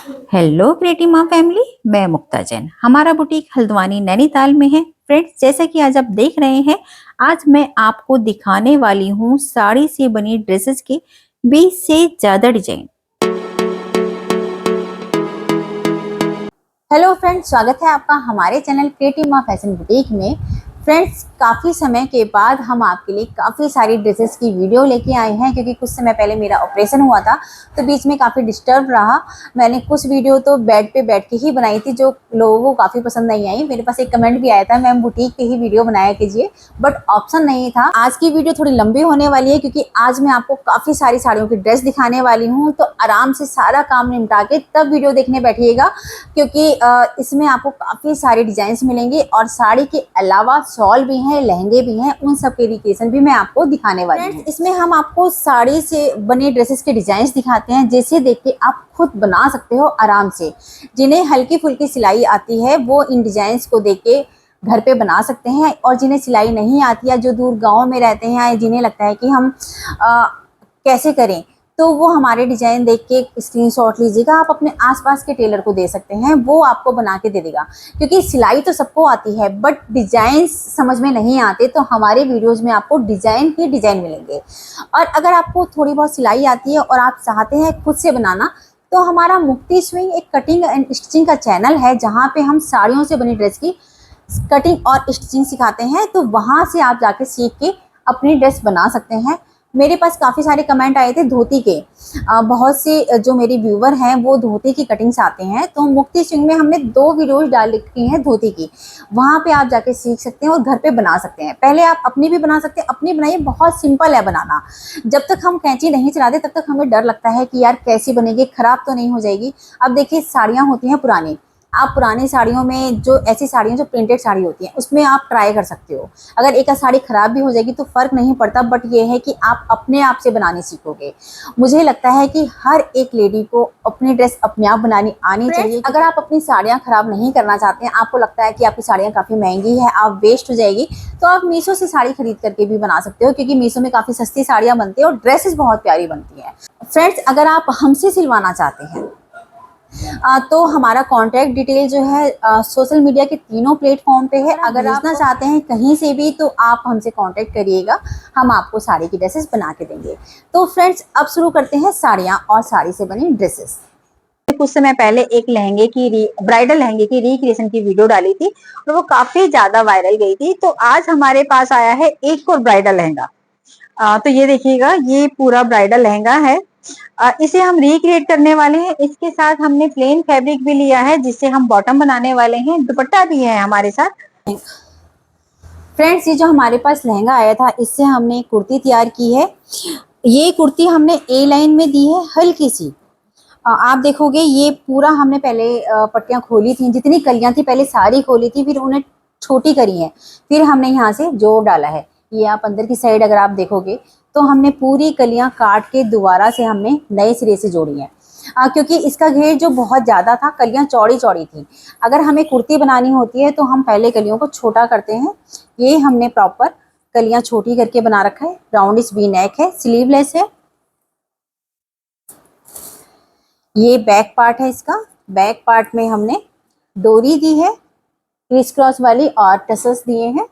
Hello creative माँ family, मैं मुक्ता जैन। हमारा बुटीक हल्द्वानी नैनीताल में है। फ्रेंड्स, जैसा कि आज आप देख रहे हैं, आज मैं आपको दिखाने वाली हूँ साड़ी से बनी ड्रेसेस के 20 से ज्यादा डिजाइन। हेलो फ्रेंड्स, स्वागत है आपका हमारे चैनल क्रिएटिव माँ फैशन बुटीक में। फ्रेंड्स, काफ़ी समय के बाद हम आपके लिए काफ़ी सारी ड्रेसेस की वीडियो लेके आए हैं, क्योंकि कुछ समय पहले मेरा ऑपरेशन हुआ था तो बीच में काफ़ी डिस्टर्ब रहा। मैंने कुछ वीडियो तो बेड पे बैठ के ही बनाई थी, जो लोगों को काफ़ी पसंद नहीं आई। मेरे पास एक कमेंट भी आया था, मैम बुटीक पे ही वीडियो बनाया कीजिए, बट ऑप्शन नहीं था। आज की वीडियो थोड़ी लंबी होने वाली है, क्योंकि आज मैं आपको काफ़ी सारी साड़ियों की ड्रेस दिखाने वाली हूँ। तो आराम से सारा काम निपटा के तब वीडियो देखने बैठिएगा, क्योंकि इसमें आपको काफ़ी सारे डिजाइन्स मिलेंगे और साड़ी के अलावा शॉल भी हैं, लहंगे भी हैं, उन सब के रिक्रिएशन भी मैं आपको दिखाने वाली हूँ। इसमें हम आपको साड़ी से बने ड्रेसेस के डिजाइन्स दिखाते हैं, जैसे देख के आप खुद बना सकते हो आराम से। जिन्हें हल्की फुल्की सिलाई आती है वो इन डिजाइन्स को देख के घर पे बना सकते हैं, और जिन्हें सिलाई नहीं आती है, जो दूर गाँव में रहते हैं, जिन्हें लगता है कि हम कैसे करें, तो वो हमारे डिजाइन देख के स्क्रीनशॉट लीजिएगा। आप अपने आसपास के टेलर को दे सकते हैं, वो आपको बना के दे देगा। क्योंकि सिलाई तो सबको आती है, बट डिजाइन समझ में नहीं आते, तो हमारे वीडियोस में आपको डिजाइन ही डिजाइन मिलेंगे। और अगर आपको थोड़ी बहुत सिलाई आती है और आप चाहते हैं खुद से बनाना, तो हमारा मुक्ति स्विंग एक कटिंग एंड स्टिचिंग का चैनल है, जहाँ पे हम साड़ियों से बनी ड्रेस की कटिंग और स्टिचिंग सिखाते हैं। तो वहाँ से आप जाके सीख के अपनी ड्रेस बना सकते हैं। मेरे पास काफ़ी सारे कमेंट आए थे धोती के। बहुत से जो मेरे व्यूवर हैं वो धोती की कटिंग्स आते हैं, तो मुक्ति सिंह में हमने 2 वीडियोज डाल रखी हैं धोती की। वहाँ पे आप जाके सीख सकते हैं और घर पे बना सकते हैं। पहले आप अपनी भी बना सकते हैं, अपनी बनाइए, बहुत सिंपल है बनाना। जब तक हम कैंची नहीं चलाते तब तक हमें डर लगता है कि यार कैसी बनेगी, ख़राब तो नहीं हो जाएगी। अब देखिए, साड़ियाँ होती हैं पुरानी, आप पुरानी साड़ियों में जो ऐसी साड़ियाँ जो प्रिंटेड साड़ी होती हैं, उसमें आप ट्राई कर सकते हो। अगर एक साड़ी ख़राब भी हो जाएगी तो फ़र्क नहीं पड़ता, बट ये है कि आप अपने आप से बनानी सीखोगे। मुझे लगता है कि हर एक लेडी को अपनी ड्रेस अपने आप बनानी आनी चाहिए। अगर आप अपनी साड़ियाँ ख़राब नहीं करना चाहते हैं, आपको लगता है कि आपकी साड़ियाँ काफ़ी महंगी है, आप वेस्ट हो जाएगी, तो आप मीशो से साड़ी खरीद करके भी बना सकते हो, क्योंकि मीशो में काफ़ी सस्ती साड़ियाँ बनती हैं और ड्रेसेस बहुत प्यारी बनती हैं। फ्रेंड्स, अगर आप हमसे सिलवाना चाहते हैं तो हमारा कॉन्टैक्ट डिटेल जो है सोशल मीडिया के तीनों प्लेटफॉर्म पे है। अगर आप भेजना चाहते हैं कहीं से भी, तो आप हमसे कांटेक्ट करिएगा, हम आपको साड़ी की ड्रेसेस बना के देंगे। तो फ्रेंड्स, अब शुरू करते हैं साड़ियाँ और साड़ी से बनी ड्रेसेस। कुछ समय पहले एक लहंगे की ब्राइडल लहंगे की रिक्रिएशन की वीडियो डाली थी और वो काफी ज्यादा वायरल गई थी। तो आज हमारे पास आया है एक और ब्राइडल लहंगा। तो ये देखिएगा, ये पूरा ब्राइडल लहंगा है। इसे हम रिक्रिएट करने वाले हैं। इसके साथ हमने प्लेन फैब्रिक भी लिया है, जिससे हम बॉटम बनाने वाले हैं। दुपट्टा भी है हमारे साथ। फ्रेंड्स, ये जो हमारे पास लहंगा आया था, इससे हमने कुर्ती तैयार की है। ये कुर्ती हमने ए लाइन में दी है, हल्की सी। आप देखोगे ये पूरा हमने पहले पट्टियां खोली थी, जितनी कलियां थी पहले सारी खोली थी, फिर उन्हें छोटी करी है, फिर हमने यहाँ से जोड़ डाला है। ये आप अंदर की साइड अगर आप देखोगे तो हमने पूरी कलियां काट के दोबारा से हमने नए सिरे से जोड़ी है। क्योंकि इसका घेर जो बहुत ज़्यादा था, कलियां चौड़ी चौड़ी थी। अगर हमें कुर्ती बनानी होती है तो हम पहले कलियों को छोटा करते हैं। ये हमने प्रॉपर कलियां छोटी करके बना रखा है। राउंडिश वी नेक है, स्लीवलेस है। ये बैक पार्ट है इसका। बैक पार्ट में हमने डोरी दी है क्रिस क्रॉस वाली, और टसल्स दिए हैं।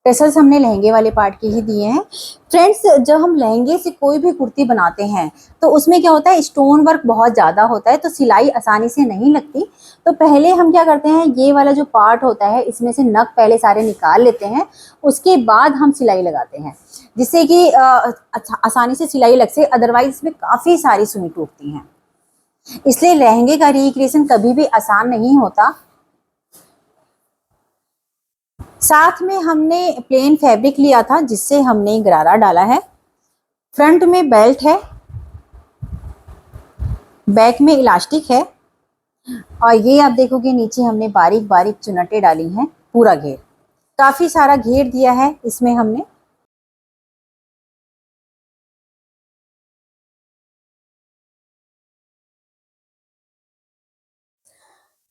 टसल्स हमने लहंगे वाले पार्ट के ही दिए हैं। फ्रेंड्स, जब हम लहंगे से कोई भी कुर्ती बनाते हैं तो उसमें क्या होता है, स्टोन वर्क बहुत ज़्यादा होता है, तो सिलाई आसानी से नहीं लगती। तो पहले हम क्या करते हैं, ये वाला जो पार्ट होता है, इसमें से नग पहले सारे निकाल लेते हैं, उसके बाद हम सिलाई लगाते हैं, जिससे कि आसानी से सिलाई लग से। अदरवाइज इसमें काफ़ी सारी सुई टूटती हैं, इसलिए लहंगे का रिक्रिएशन कभी भी आसान नहीं होता। साथ में हमने प्लेन फैब्रिक लिया था, जिससे हमने गरारा डाला है। फ्रंट में बेल्ट है, बैक में इलास्टिक है, और ये आप देखोगे नीचे हमने बारीक बारीक चुनटें डाली हैं। पूरा घेर, काफी सारा घेर दिया है इसमें हमने।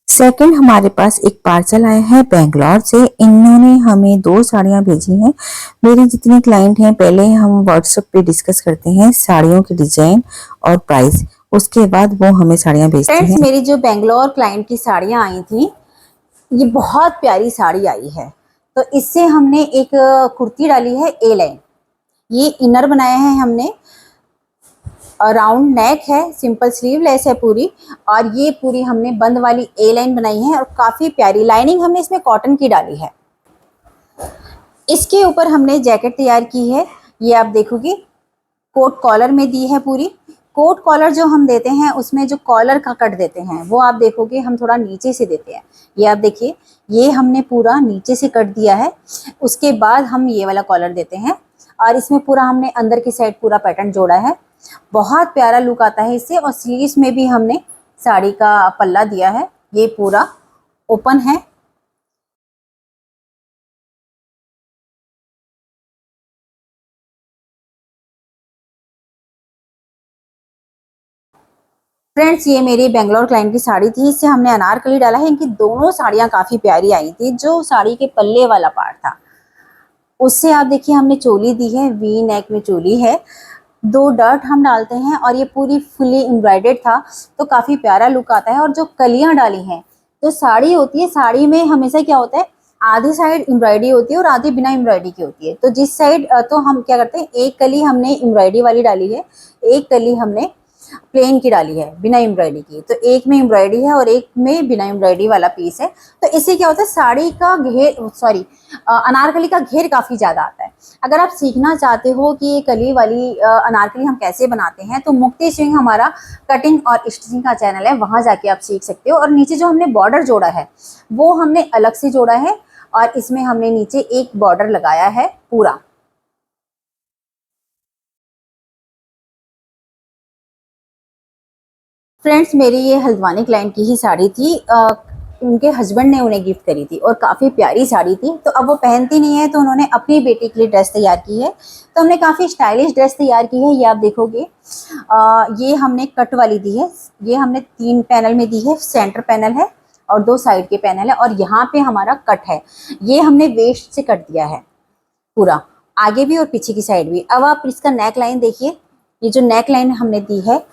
सेकंड, हमारे पास एक पार्सल आया है बेंगलोर से। इन्होंने हमें 2 साड़ियां भेजी हैं। मेरे जितने क्लाइंट हैं, पहले हम व्हाट्सएप पे डिस्कस करते हैं साड़ियों के डिजाइन और प्राइस, उसके बाद वो हमें साड़ियाँ भेजती फ्रेंड्स, हैं। मेरी जो बेंगलोर क्लाइंट की साड़ियाँ आई थी, ये बहुत प्यारी साड़ी आई है। तो इससे हमने एक कुर्ती डाली है ए लाइन, ये इनर बनाया है हमने, राउंड नेक है, सिंपल स्लीवलेस है पूरी, और ये पूरी हमने बंद वाली ए लाइन बनाई है और काफ़ी प्यारी लाइनिंग हमने इसमें कॉटन की डाली है। इसके ऊपर हमने जैकेट तैयार की है, ये आप देखोगे कोट कॉलर में दी है पूरी। कोट कॉलर जो हम देते हैं उसमें जो कॉलर का कट देते हैं वो आप देखोगे हम थोड़ा नीचे से देते हैं। ये आप देखिए, ये हमने पूरा नीचे से कट दिया है, उसके बाद हम ये वाला कॉलर देते हैं और इसमें पूरा हमने अंदर की साइड पूरा पैटर्न जोड़ा है। बहुत प्यारा लुक आता है इससे। और स्लीव्स में भी हमने साड़ी का पल्ला दिया है, ये पूरा ओपन है। फ्रेंड्स, ये मेरी बेंगलोर क्लाइंट की साड़ी थी, इससे हमने अनारकली डाला है। इनकी दोनों साड़ियाँ काफ़ी प्यारी आई थी। जो साड़ी के पल्ले वाला पार्ट था उससे आप देखिए हमने चोली दी है, वी नेक में चोली है, 2 डर्ट हम डालते हैं और ये पूरी फुली एम्ब्रॉयडर्ड था, तो काफ़ी प्यारा लुक आता है। और जो कलियाँ डाली हैं, जो साड़ी होती है, साड़ी में हमेशा क्या होता है, आधी साइड एम्ब्रॉयडरी होती है और आधी बिना एम्ब्रॉयडरी की होती है। तो जिस साइड तो हम क्या करते हैं, एक कली हमने एम्ब्रॉयडरी वाली डाली है, एक कली हमने प्लेन की डाली है बिना एम्ब्रॉयडरी की। तो एक में एम्ब्रॉयडरी है और एक में बिना एम्ब्रॉयडरी वाला पीस है। तो इससे क्या होता है, साड़ी का घेर, सॉरी, अनारकली का घेर काफ़ी ज़्यादा आता है। अगर आप सीखना चाहते हो कि ये कली वाली अनारकली हम कैसे बनाते हैं, तो मुक्ति सिंह हमारा कटिंग और स्टिचिंग का चैनल है, वहाँ जाके आप सीख सकते हो। और नीचे जो हमने बॉर्डर जोड़ा है वो हमने अलग से जोड़ा है और इसमें हमने नीचे एक बॉर्डर लगाया है पूरा। फ्रेंड्स, मेरी ये हल्द्वानी क्लाइंट की ही साड़ी थी, उनके हस्बैंड ने उन्हें गिफ्ट करी थी और काफ़ी प्यारी साड़ी थी। तो अब वो पहनती नहीं है, तो उन्होंने अपनी बेटी के लिए ड्रेस तैयार की है। तो हमने काफ़ी स्टाइलिश ड्रेस तैयार की है, ये आप देखोगे। ये हमने कट वाली दी है, ये हमने 3 पैनल में दी है, सेंटर पैनल है और 2 साइड के पैनल है, और यहाँ पे हमारा कट है, ये हमने वेस्ट से कट दिया है पूरा, आगे भी और पीछे की साइड भी। अब आप इसका नेक लाइन देखिए, ये जो नेक लाइन हमने दी है,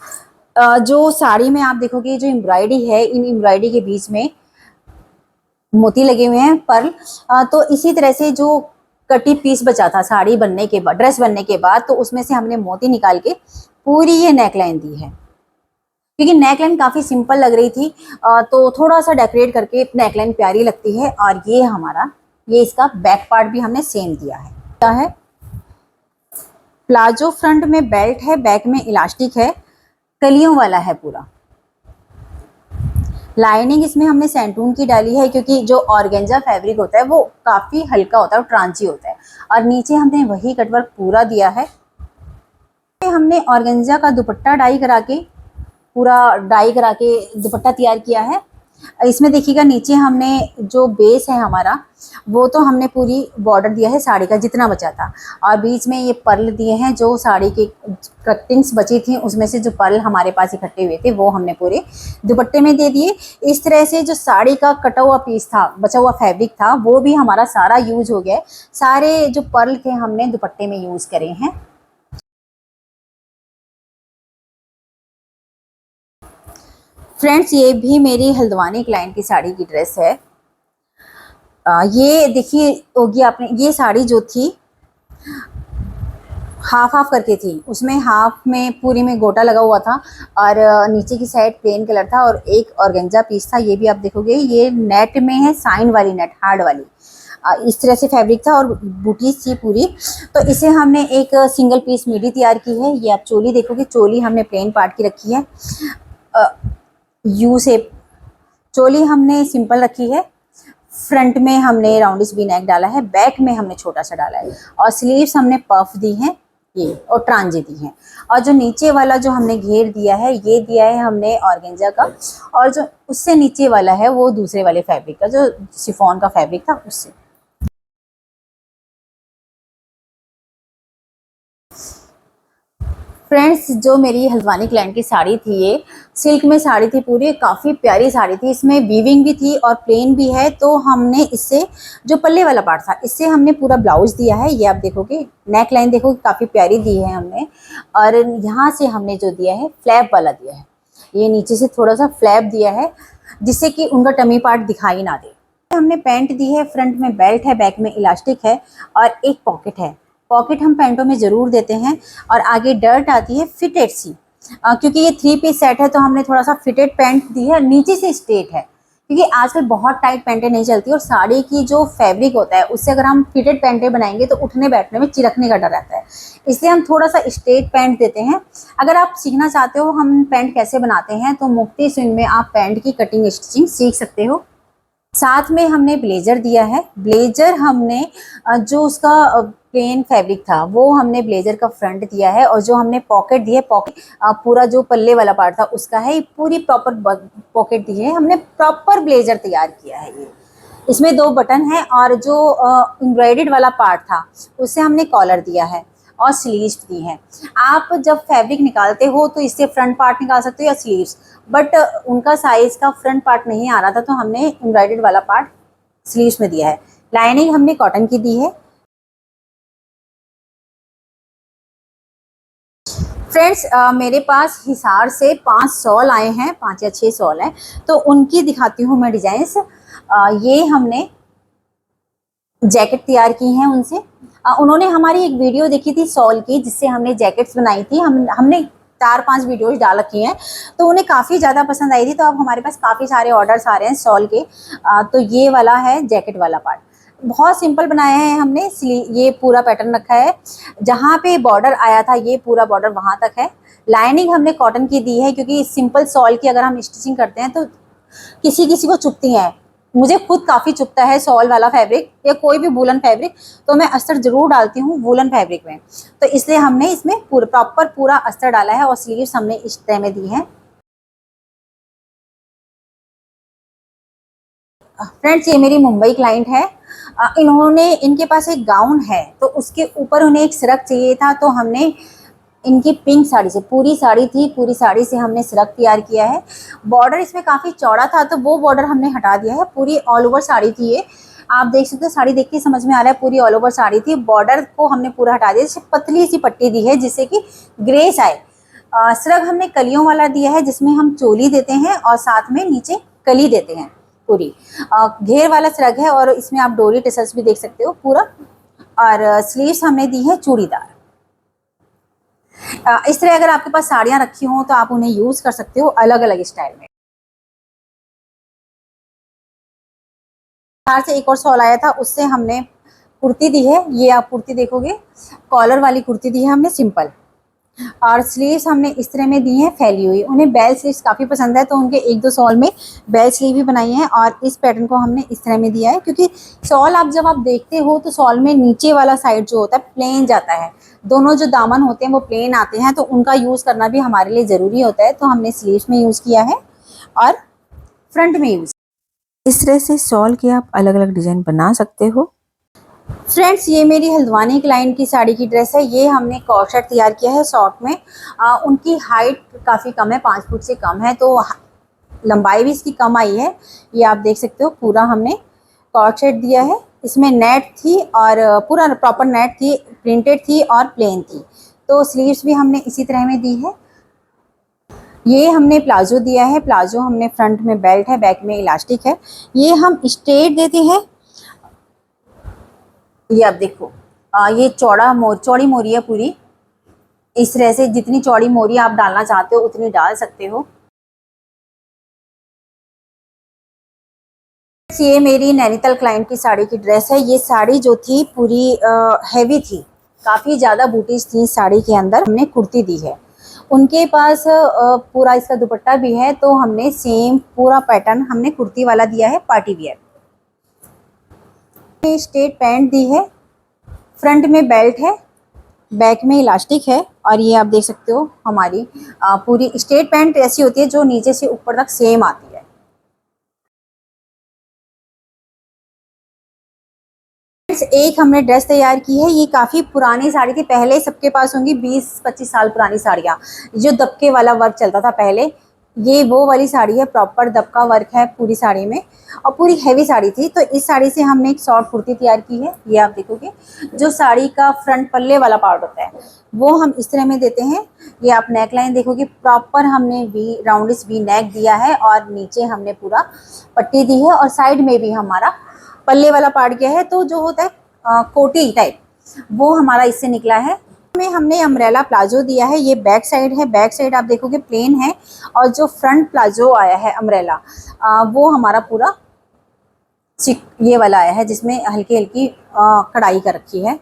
जो साड़ी में आप देखोगे जो एम्ब्रॉयडरी है, इन एम्ब्रॉयडरी के बीच में मोती लगे हुए हैं, पर्ल। तो इसी तरह से जो कटी पीस बचा था साड़ी बनने के बाद, ड्रेस बनने के बाद, तो उसमें से हमने मोती निकाल के पूरी ये नेकलाइन दी है, क्योंकि नेकलाइन काफ़ी सिंपल लग रही थी, तो थोड़ा सा डेकोरेट करके नेकलाइन प्यारी लगती है। और ये हमारा, ये इसका बैक पार्ट भी हमने सेम दिया है। क्या है, प्लाजो फ्रंट में बेल्ट है, बैक में इलास्टिक है, कलियों वाला है पूरा। लाइनिंग इसमें हमने सैंटून की डाली है, क्योंकि जो ऑर्गेंजा फैब्रिक होता है वो काफ़ी हल्का होता है और ट्रांची होता है। और नीचे हमने वही कटवर्क पूरा दिया है। हमने ऑर्गेंजा का दुपट्टा डाई करा के, पूरा डाई करा के दुपट्टा तैयार किया है। इसमें देखिएगा नीचे हमने जो बेस है हमारा, वो तो हमने पूरी बॉर्डर दिया है साड़ी का जितना बचा था, और बीच में ये पर्ल दिए हैं, जो साड़ी की कटिंग्स बची थी उसमें से जो पर्ल हमारे पास इकट्ठे हुए थे वो हमने पूरे दुपट्टे में दे दिए। इस तरह से जो साड़ी का कटा हुआ पीस था, बचा हुआ फैब्रिक था, वो भी हमारा सारा यूज हो गया। सारे जो पर्ल थे हमने दुपट्टे में यूज करे हैं। फ्रेंड्स, ये भी मेरी हल्द्वानी क्लाइंट की साड़ी की ड्रेस है। ये देखिए होगी आपने, ये साड़ी जो थी हाफ हाफ करके थी, उसमें हाफ में पूरी में गोटा लगा हुआ था और नीचे की साइड प्लेन कलर था और एक ऑर्गेंजा पीस था। ये भी आप देखोगे, ये नेट में है, साइन वाली नेट, हार्ड वाली, इस तरह से फैब्रिक था और बूटीज थी पूरी। तो इसे हमने एक सिंगल पीस मिडी तैयार की है। ये आप चोली देखोगे, चोली हमने प्लेन पार्ट की रखी है, यू शेप चोली हमने सिंपल रखी है। फ्रंट में हमने राउंडिश वी नेक डाला है, बैक में हमने छोटा सा डाला है, और स्लीव्स हमने पफ दी हैं ये, और ट्रांजे दी हैं। और जो नीचे वाला जो हमने घेर दिया है, ये दिया है हमने ऑर्गेंजा का, और जो उससे नीचे वाला है वो दूसरे वाले फैब्रिक का, जो शिफॉन का फैब्रिक था उससे। फ्रेंड्स, जो मेरी हल्द्वानी क्लाइंट की साड़ी थी, ये सिल्क में साड़ी थी पूरी, काफ़ी प्यारी साड़ी थी। इसमें वीविंग भी थी और प्लेन भी है। तो हमने इससे जो पल्ले वाला पार्ट था, इससे हमने पूरा ब्लाउज दिया है। ये आप देखोगे, नेक लाइन देखोगे काफ़ी प्यारी दी है हमने, और यहाँ से हमने जो दिया है फ्लैप वाला दिया है। ये नीचे से थोड़ा सा फ्लैप दिया है जिससे कि उनका टमी पार्ट दिखाई ना दे। हमने पैंट दी है, फ्रंट में बेल्ट है, बैक में इलास्टिक है और एक पॉकेट है। पॉकेट हम पैंटों में ज़रूर देते हैं। और आगे डर्ट आती है फिटेड सी, क्योंकि ये 3 पीस सेट है तो हमने थोड़ा सा फिटेड पैंट दी है, नीचे से स्ट्रेट है क्योंकि आजकल बहुत टाइट पैंटें नहीं चलती और साड़ी की जो फैब्रिक होता है उससे अगर हम फिटेड पैंटें बनाएंगे तो उठने बैठने में चिरकने का डर रहता है, इसलिए हम थोड़ा सा स्ट्रेट पैंट देते हैं। अगर आप सीखना चाहते हो हम पैंट कैसे बनाते हैं तो मुफ्ती स्विंग में आप पैंट की कटिंग स्टिचिंग सीख सकते हो। साथ में हमने ब्लेजर दिया है। ब्लेजर हमने जो उसका प्लेन फैब्रिक था वो हमने ब्लेजर का फ्रंट दिया है और जो हमने पॉकेट दी है, पॉकेट पूरा जो पल्ले वाला पार्ट था उसका है, पूरी प्रॉपर पॉकेट दी है। हमने प्रॉपर ब्लेजर तैयार किया है। ये इसमें 2 बटन है और जो एम्ब्रॉयडर्ड वाला पार्ट था उससे हमने कॉलर दिया है और स्लीव्स दी हैं। आप जब फैब्रिक निकालते हो तो इससे फ्रंट पार्ट निकाल सकते हो या स्लीव्स, बट उनका साइज़ का फ्रंट पार्ट नहीं आ रहा था तो हमने एम्ब्रॉयडर्ड वाला पार्ट स्लीव्स में दिया है। लाइनिंग हमने कॉटन की दी है। फ्रेंड्स मेरे पास हिसार से 5 शॉल आए हैं, 5 या 6 शॉल हैं, तो उनकी दिखाती हूँ मैं डिज़ाइंस। ये हमने जैकेट तैयार की हैं उनसे। उन्होंने हमारी एक वीडियो देखी थी शॉल की जिससे हमने जैकेट्स बनाई थी। हमने 4-5 वीडियोज डाल रखी हैं तो उन्हें काफ़ी ज़्यादा पसंद आई थी, तो अब हमारे पास काफ़ी सारे ऑर्डर्स आ रहे हैं शॉल के। तो ये वाला है जैकेट वाला पार्ट, बहुत सिंपल बनाया है हमने। ये पूरा पैटर्न रखा है, जहाँ पे बॉर्डर आया था ये पूरा बॉर्डर वहाँ तक है। लाइनिंग हमने कॉटन की दी है क्योंकि सिंपल शॉल की अगर हम स्टिचिंग करते हैं तो किसी किसी को चुभती है। मुझे खुद काफ़ी चुभता है शॉल वाला फैब्रिक या कोई भी वूलन फैब्रिक, तो मैं अस्तर ज़रूर डालती हूँ वूलन फैब्रिक में, तो इसलिए हमने इसमें प्रॉपर पूरा अस्तर डाला है और स्लीव्स हमने इस तरह में दी है। फ्रेंड्स ये मेरी मुंबई क्लाइंट है। इनके पास एक गाउन है तो उसके ऊपर उन्हें एक सिरक चाहिए था, तो हमने इनकी पिंक साड़ी से, पूरी साड़ी थी, पूरी साड़ी से हमने सिरक तैयार किया है। बॉर्डर इसमें काफ़ी चौड़ा था तो वो बॉर्डर हमने हटा दिया है। पूरी ऑल ओवर साड़ी थी ये, आप देख सकते हो, साड़ी देख के समझ में आ रहा है पूरी ऑल ओवर साड़ी थी। बॉर्डर को हमने पूरा हटा दिया, पतली सी पट्टी दी है जिससे कि ग्रेस आए। सिरक हमने कलियों वाला दिया है जिसमें हम चोली देते हैं और साथ में नीचे कली देते हैं। पूरी घेर वाला सिरक है और इसमें आप डोरी टिसल्स भी देख सकते हो पूरा। और स्लीव्स हमने दी है चूड़ीदार। इस तरह अगर आपके पास साड़ियाँ रखी हों तो आप उन्हें यूज़ कर सकते हो अलग अलग स्टाइल में। बाहर से एक और शॉल आया था उससे हमने कुर्ती दी है। ये आप कुर्ती देखोगे कॉलर वाली कुर्ती दी है हमने सिंपल, और स्लीव्स हमने इस तरह में दी हैं फैली हुई। उन्हें बेल स्लीव्स काफ़ी पसंद है तो उनके 1-2 शॉल में बेल स्लीव भी बनाई है और इस पैटर्न को हमने इस तरह में दिया है क्योंकि शॉल जब आप देखते हो तो शॉल में नीचे वाला साइड जो होता है प्लेन जाता है, दोनों जो दामन होते हैं वो प्लेन आते हैं, तो उनका यूज़ करना भी हमारे लिए ज़रूरी होता है, तो हमने स्लीव्स में यूज़ किया है और फ्रंट में यूज़। इस तरह से शॉल के आप अलग अलग डिजाइन बना सकते हो। फ्रेंड्स ये मेरी हल्द्वानी क्लाइंट की साड़ी की ड्रेस है। ये हमने कॉट सेट तैयार किया है शॉर्ट में। उनकी हाइट काफ़ी कम है, 5 फुट से कम है, तो लंबाई भी इसकी कम आई है। ये आप देख सकते हो पूरा हमने कॉट सेट दिया है। इसमें नेट थी और पूरा प्रॉपर नेट थी, प्रिंटेड थी और प्लेन थी, तो स्लीव्स भी हमने इसी तरह में दी है। ये हमने प्लाजो दिया है। प्लाजो हमने फ्रंट में बेल्ट है, बैक में इलास्टिक है। ये हम स्ट्रेट देते हैं। ये आप देखो ये चौड़ी मोरी है पूरी, इस तरह से जितनी चौड़ी मोरी आप डालना चाहते हो उतनी डाल सकते हो। ये मेरी नैनीताल क्लाइंट की साड़ी की ड्रेस है। ये साड़ी जो थी पूरी हैवी थी, काफ़ी ज़्यादा बूटीज थी साड़ी के अंदर। हमने कुर्ती दी है, उनके पास पूरा इसका दुपट्टा भी है, तो हमने सेम पूरा पैटर्न हमने कुर्ती वाला दिया है, पार्टी वियर। स्ट्रेट पैंट दी है, फ्रंट में बेल्ट है, बैक में इलास्टिक है और ये आप देख सकते हो हमारी पूरी स्ट्रेट पैंट ऐसी होती है जो नीचे से ऊपर तक सेम आती है। एक हमने ड्रेस तैयार की है। ये काफ़ी पुरानी साड़ी थी, पहले सबके पास होंगी 20-25 साल पुरानी साड़ियाँ, जो दबके वाला वर्क चलता था पहले, ये वो वाली साड़ी है, प्रॉपर दबका वर्क है पूरी साड़ी में और पूरी हैवी साड़ी थी। तो इस साड़ी से हमने एक शॉर्ट कुर्ती तैयार की है। ये आप देखोगे जो साड़ी का फ्रंट पल्ले वाला पार्ट होता है वो हम इस तरह में देते हैं। ये आप नेक लाइन देखोगे, प्रॉपर हमने वी राउंडिस वी नेक दिया है और नीचे हमने पूरा पट्टी दी है और साइड में भी हमारा पल्ले वाला पार्ट किया है। तो जो होता है कोटी टाइप वो हमारा इससे निकला है। में हमने अम्ब्रेला प्लाजो दिया है। ये बैक साइड है, बैक साइड आप देखोगे प्लेन है और जो फ्रंट प्लाजो आया है अम्ब्रेला वो हमारा पूरा ये वाला आया है जिसमें हल्की हल्की कढ़ाई कर रखी है।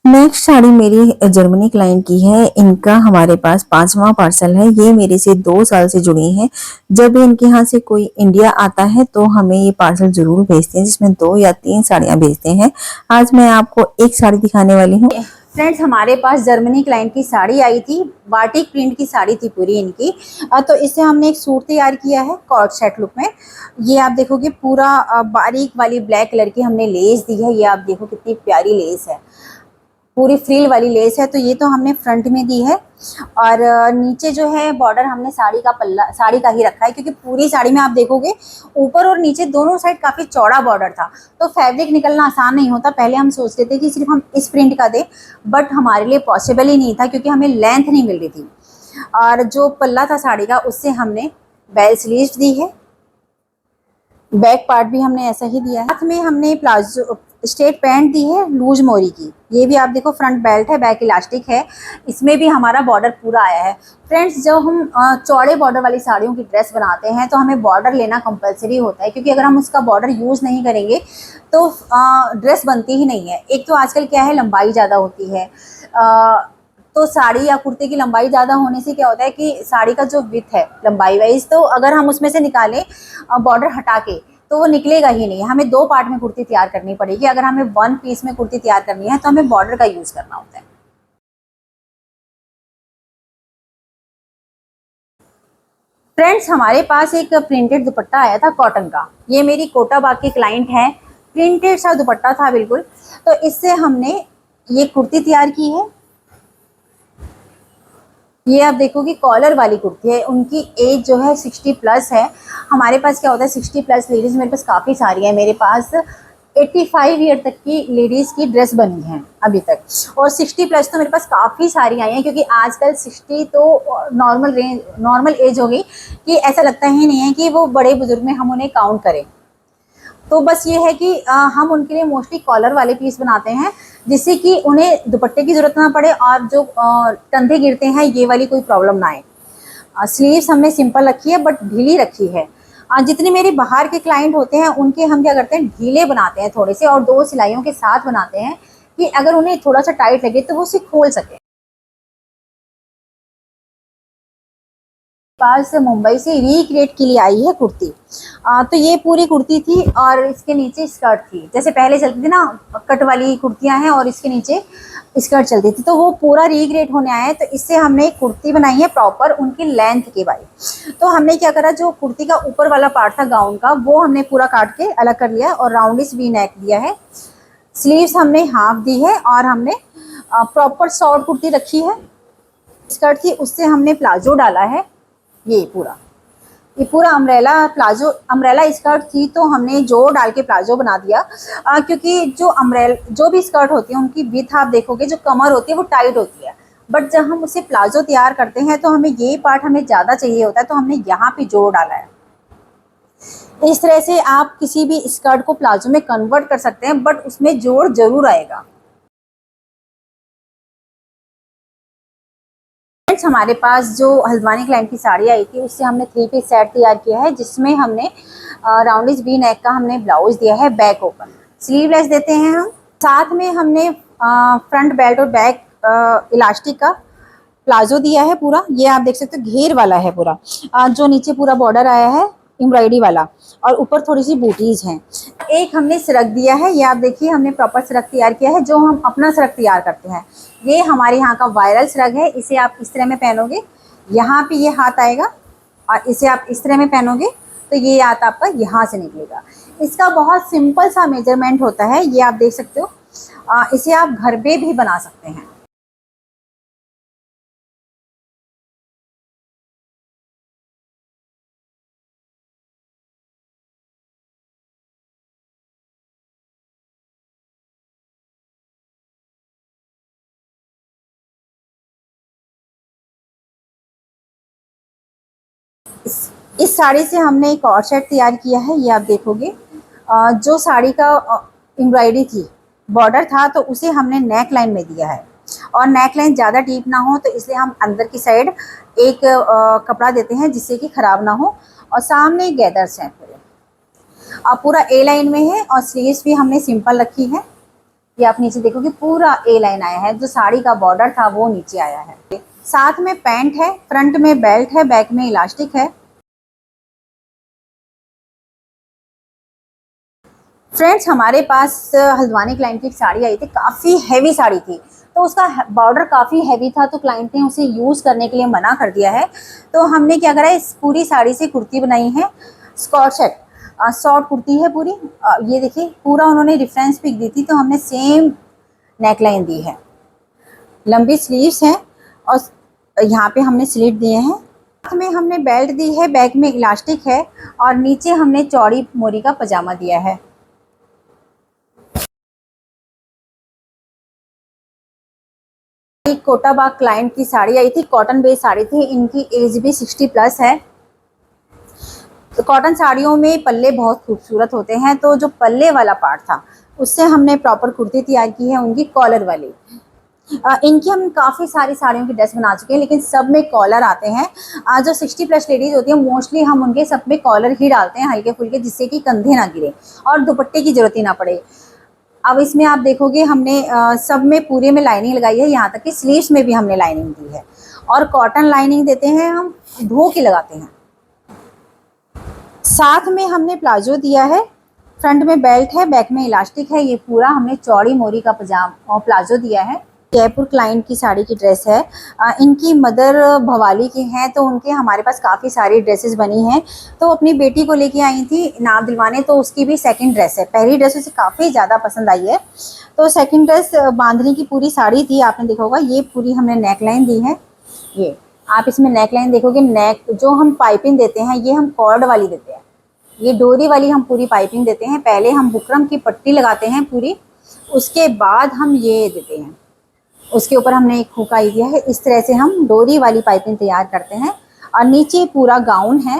नेक्स्ट साड़ी मेरी जर्मनी क्लाइंट की है। इनका हमारे पास 5वां पार्सल है। ये मेरे से 2 साल से जुड़ी हैं। जब भी इनके यहाँ से कोई इंडिया आता है तो हमें ये पार्सल जरूर भेजते हैं, जिसमें 2 या 3 साड़ियाँ भेजते हैं। आज मैं आपको एक साड़ी दिखाने वाली हूँ। फ्रेंड्स, हमारे पास जर्मनी क्लाइंट की साड़ी आई थी, बाटिक प्रिंट की साड़ी थी पूरी इनकी। तो इससे हमने एक सूट तैयार किया है कॉर्ड सेट लुक में। ये आप देखोगे पूरा बारीक वाली ब्लैक कलर की हमने लेस दी है। ये आप देखो कितनी प्यारी लेस है, पूरी फ्रिल वाली लेस है। तो ये तो हमने फ्रंट में दी है और नीचे जो है बॉर्डर हमने साड़ी का पल्ला साड़ी का ही रखा है, क्योंकि पूरी साड़ी में आप देखोगे ऊपर और नीचे दोनों साइड काफ़ी चौड़ा बॉर्डर था। तो फैब्रिक निकलना आसान नहीं होता। पहले हम सोचते थे कि सिर्फ हम इस प्रिंट का दें, बट हमारे लिए पॉसिबल ही नहीं था क्योंकि हमें लेंथ नहीं मिल रही थी। और जो पल्ला था साड़ी का उससे हमने बेल स्लीव्स दी है, बैक पार्ट भी हमने ऐसा ही दिया है। साथ में हमने प्लाजो स्ट्रेट पैंट दी है लूज मोरी की। ये भी आप देखो फ्रंट बेल्ट है, बैक इलास्टिक है, इसमें भी हमारा बॉर्डर पूरा आया है। फ्रेंड्स, जब हम चौड़े बॉर्डर वाली साड़ियों की ड्रेस बनाते हैं तो हमें बॉर्डर लेना कंपलसरी होता है, क्योंकि अगर हम उसका बॉर्डर यूज़ नहीं करेंगे तो ड्रेस बनती ही नहीं है। एक तो आजकल क्या है, लंबाई ज़्यादा होती है, तो साड़ी या कुर्ते की लंबाई ज़्यादा होने से क्या होता है कि साड़ी का जो विड्थ है लंबाई वाइज, तो अगर हम उसमें से निकालें बॉर्डर हटा के तो वो निकलेगा ही नहीं। हमें 2 पार्ट में कुर्ती तैयार करनी पड़ेगी। अगर हमें 1 पीस में कुर्ती तैयार करनी है तो हमें बॉर्डर का यूज़ करना होता है। फ्रेंड्स, हमारे पास एक प्रिंटेड दुपट्टा आया था कॉटन का। ये मेरी कोटा बाग की क्लाइंट है, प्रिंटेड सा दुपट्टा था बिल्कुल। तो इससे हमने ये कुर्ती तैयार की है। ये आप देखोगे कॉलर वाली कुर्ती है। उनकी एज जो है 60 प्लस है। हमारे पास क्या होता है 60 प्लस लेडीज़ मेरे पास काफ़ी सारी है। मेरे पास 85 ईयर तक की लेडीज़ की ड्रेस बनी है अभी तक, और 60 प्लस तो मेरे पास काफ़ी सारी आई हैं, क्योंकि आजकल 60 तो नॉर्मल एज हो गई कि ऐसा लगता ही नहीं है कि वो बड़े बुजुर्ग में हम उन्हें काउंट करें। तो बस ये है कि हम उनके लिए मोस्टली कॉलर वाले पीस बनाते हैं, जिससे कि उन्हें दुपट्टे की ज़रूरत ना पड़े और जो कंधे गिरते हैं ये वाली कोई प्रॉब्लम ना आए। स्लीव्स हमने सिंपल रखी है बट ढीली रखी है। जितने मेरे बाहर के क्लाइंट होते हैं उनके हम क्या करते हैं, ढीले बनाते हैं थोड़े से, और 2 सिलाइयों के साथ बनाते हैं कि अगर उन्हें थोड़ा सा टाइट लगे तो वो उसे खोल सके। पास मुंबई से रिक्रिएट के लिए आई है कुर्ती। तो ये पूरी कुर्ती थी और इसके नीचे स्कर्ट थी। जैसे पहले चलती थी ना कट वाली कुर्तियां हैं और इसके नीचे स्कर्ट चलती थी, तो वो पूरा रिक्रिएट होने आया है। तो इससे हमने एक कुर्ती बनाई है प्रॉपर उनकी लेंथ के बाई। तो हमने क्या करा, जो कुर्ती का ऊपर वाला पार्ट था गाउन का वो हमने पूरा काट के अलग कर लिया और राउंडिस वी नेक दिया है। स्लीव्स हमने हाफ दी है और हमने प्रॉपर शॉर्ट कुर्ती रखी है। स्कर्ट थी उससे हमने प्लाजो डाला है। ये पूरा अम्ब्रेला प्लाजो, अम्ब्रेला स्कर्ट थी तो हमने जोड़ डाल के प्लाजो बना दिया। क्योंकि जो भी स्कर्ट होती है उनकी विड्थ आप देखोगे जो कमर होती है वो टाइट होती है, बट जब हम उसे प्लाजो तैयार करते हैं तो हमें ये पार्ट हमें ज़्यादा चाहिए होता है, तो हमने यहाँ पे जोड़ डाला है। इस तरह से आप किसी भी स्कर्ट को प्लाजो में कन्वर्ट कर सकते हैं, बट उसमें जोड़ जरूर आएगा। फ्रेंड्स, हमारे पास जो हल्द्वानी क्लाइंट की साड़ी आई थी उससे हमने 3 पीस सेट तैयार किया है, जिसमें हमने राउंडिस वी नेक का हमने ब्लाउज दिया है, बैक ओपन, स्लीवलेस देते हैं हम। साथ में हमने फ्रंट बेल्ट और बैक इलास्टिक का प्लाजो दिया है पूरा। ये आप देख सकते हो घेर वाला है पूरा, जो नीचे पूरा बॉर्डर आया है एम्ब्रॉयडरी वाला और ऊपर थोड़ी सी बूटीज हैं। एक हमने सिरक दिया है, ये आप देखिए हमने प्रॉपर सिरक तैयार किया है, जो हम अपना सिरक तैयार करते हैं। ये हमारे यहाँ का वायरल सिरक है। इसे आप इस तरह में पहनोगे, यहाँ पे ये हाथ आएगा, और इसे आप इस तरह में पहनोगे तो ये हाथ आपका यहाँ से निकलेगा। इसका बहुत सिंपल सा मेजरमेंट होता है, ये आप देख सकते हो। इसे आप घर पे भी बना सकते हैं। इस साड़ी से हमने एक और सेट तैयार किया है, ये आप देखोगे। जो साड़ी का एम्ब्रॉयडरी थी, बॉर्डर था, तो उसे हमने नेक लाइन में दिया है। और नेक लाइन ज़्यादा डीप ना हो, तो इसलिए हम अंदर की साइड एक कपड़ा देते हैं जिससे कि ख़राब ना हो। और सामने गैदर्स हैं पूरे, और पूरा ए लाइन में है। और स्लीव्स भी हमने सिंपल रखी है। ये आप नीचे देखोगे पूरा ए लाइन आया है, जो साड़ी का बॉर्डर था वो नीचे आया है। साथ में पैंट है, फ्रंट में बेल्ट है, बैक में इलास्टिक है। फ्रेंड्स, हमारे पास हल्द्वानी क्लाइंट की एक साड़ी आई थी, काफ़ी हैवी साड़ी थी, तो उसका बॉर्डर काफ़ी हैवी था, तो क्लाइंट ने उसे यूज़ करने के लिए मना कर दिया है। तो हमने क्या करा, इस पूरी साड़ी से कुर्ती बनाई है, स्कॉट सेट, शॉर्ट कुर्ती है पूरी। ये देखिए, पूरा उन्होंने रेफरेंस पिक दी थी, तो हमने सेम नेकलाइन दी है, लंबी स्लीव्स हैं, और यहाँ पे हमने स्लिट दिए हैं। हाथ में हमने बेल्ट दी है, बैक में इलास्टिक है, और नीचे हमने चौड़ी मोरी का पजामा दिया है। एक कोटाबाग क्लाइंट की साड़ी आई थी, कॉटन बेस्ड साड़ी थी, इनकी एज भी 60+ है। तो कॉटन साड़ियों में पल्ले बहुत खूबसूरत होते हैं, तो जो पल्ले वाला पार्ट था उससे हमने प्रॉपर कुर्ती तैयार की है, उनकी कॉलर वाली। इनकी हम काफ़ी सारी साड़ियों की ड्रेस बना चुके हैं, लेकिन सब में कॉलर आते हैं। जो 60+ लेडीज़ होती हैं, मोस्टली हम उनके सब में कॉलर ही डालते हैं, हल्के फुल्के, जिससे कि कंधे ना गिरे और दुपट्टे की ज़रूरत ही ना पड़े। अब इसमें आप देखोगे, हमने सब में पूरे में लाइनिंग लगाई है, यहाँ तक कि स्लीव्स में भी हमने लाइनिंग दी है। और कॉटन लाइनिंग देते हैं, हम धो के लगाते हैं। साथ में हमने प्लाजो दिया है, फ्रंट में बेल्ट है, बैक में इलास्टिक है। ये पूरा हमने चौड़ी मोरी का पजामा और प्लाजो दिया है। जयपुर क्लाइंट की साड़ी की ड्रेस है। इनकी मदर भवाली की हैं, तो उनके हमारे पास काफ़ी सारी ड्रेसेस बनी हैं। तो अपनी बेटी को लेके आई थी नाम दिलवाने, तो उसकी भी सेकंड ड्रेस है। पहली ड्रेस उसे काफ़ी ज़्यादा पसंद आई है, तो सेकंड ड्रेस बांधने की पूरी साड़ी थी, आपने देखा होगा। ये पूरी हमने नेक लाइन दी है। ये आप इसमें नेक लाइन देखोगे, नेक जो हम पाइपिंग देते हैं, ये हम कॉर्ड वाली देते हैं, ये डोरी वाली हम पूरी पाइपिंग देते हैं। पहले हम बुकरम की पट्टी लगाते हैं पूरी, उसके बाद हम ये देते हैं, उसके ऊपर हमने एक हुकाई दिया है। इस तरह से हम डोरी वाली पाइपिंग तैयार करते हैं। और नीचे पूरा गाउन है।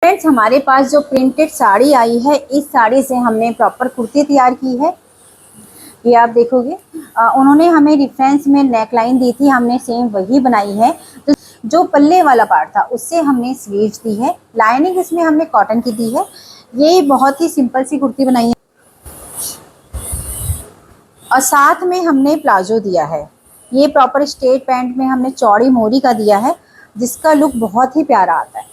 फ्रेंड्स, हमारे पास जो प्रिंटेड साड़ी आई है, इस साड़ी से हमने प्रॉपर कुर्ती तैयार की है। ये आप देखोगे, उन्होंने हमें रेफरेंस में नेक लाइन दी थी, हमने सेम वही बनाई है। तो जो पल्ले वाला पार्ट था, उससे हमने स्लीव्स दी है। लाइनिंग इसमें हमने कॉटन की दी है। ये बहुत ही सिंपल सी कुर्ती बनाई है, और साथ में हमने प्लाजो दिया है। ये प्रॉपर स्ट्रेट पैंट में हमने चौड़ी मोरी का दिया है, जिसका लुक बहुत ही प्यारा आता है।